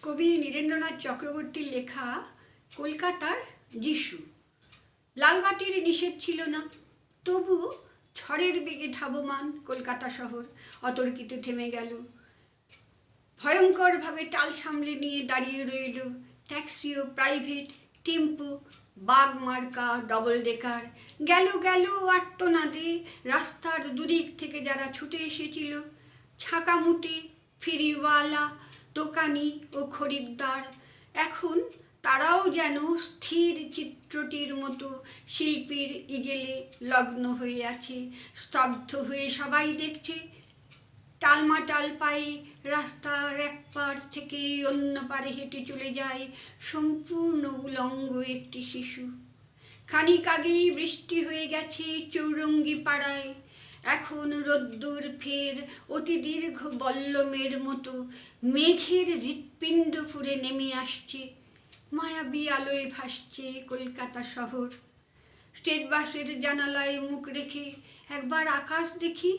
কবি নীরেন্দ্রনাথ চক্রবর্তীর লেখা কলকাতার যিশু। লালবাতির নিষেধ ছিল না, তবু ঝড়ের বেগে ধাবমান কলকাতা শহর অতর্কিতে থেমে গেল। ভয়ঙ্করভাবে টাল সামলে নিয়ে দাঁড়িয়ে রইল ট্যাক্সি ও প্রাইভেট, টেম্পো, বাগ মার্কা ডবল ডেকার। গেল গেল আর্তনাদে রাস্তার দুদিক থেকে যারা ছুটে এসেছিল, ছাঁকামুটে, ফেরিওয়ালা, দোকানি ও খরিদ্দার। এখন তারাও যেন স্থির চিত্রটির মতো শিল্পীর ইজেলে লগ্ন হয়ে আছে, স্তব্ধ হয়ে সবাই দেখছে। টালমাটাল পায়ে রাস্তার এক পাড় থেকে অন্য পারে হেঁটে চলে যায় সম্পূর্ণ উলঙ্গ একটি শিশু। খানিক আগেই বৃষ্টি হয়ে গেছে চৌরঙ্গি পাড়ায়, এখন রোদ্দুর ফের অতি দীর্ঘ বল্লমের মতো মেঘের হৃৎপিণ্ড ফুঁড়ে নেমে আসছে। মায়াবী আলোয় ভাসছে কলকাতা শহর। স্টেট বাসের জানালায় মুখ রেখে একবার আকাশ দেখি,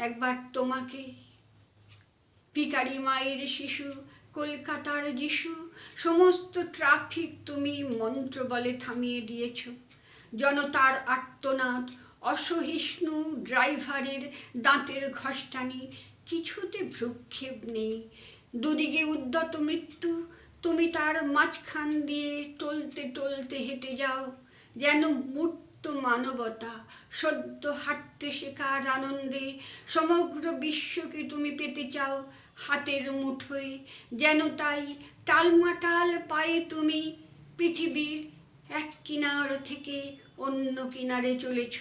একবার তোমাকে। ভিখারি মায়ের শিশু, কলকাতার যিশু, সমস্ত ট্রাফিক তুমি মন্ত্র বলে থামিয়ে দিয়েছ। জনতার আর্তনাদ, অসহিষ্ণু ড্রাইভারের দাঁতের ঘষ্টানি, কিছুতে ভ্রুক্ষেপ নেই। দুদিকে উদ্যত মৃত্যু, তুমি তার মাঝখান দিয়ে টলতে টলতে হেঁটে যাও যেন মূর্ত মানবতা। সদ্য হাঁটতে শেখার আনন্দে সমগ্র বিশ্বকে তুমি পেতে চাও হাতের মুঠোয়, যেন তাই টালমাটাল পায়ে তুমি পৃথিবীর এক কিনার থেকে অন্য কিনারে চলেছ।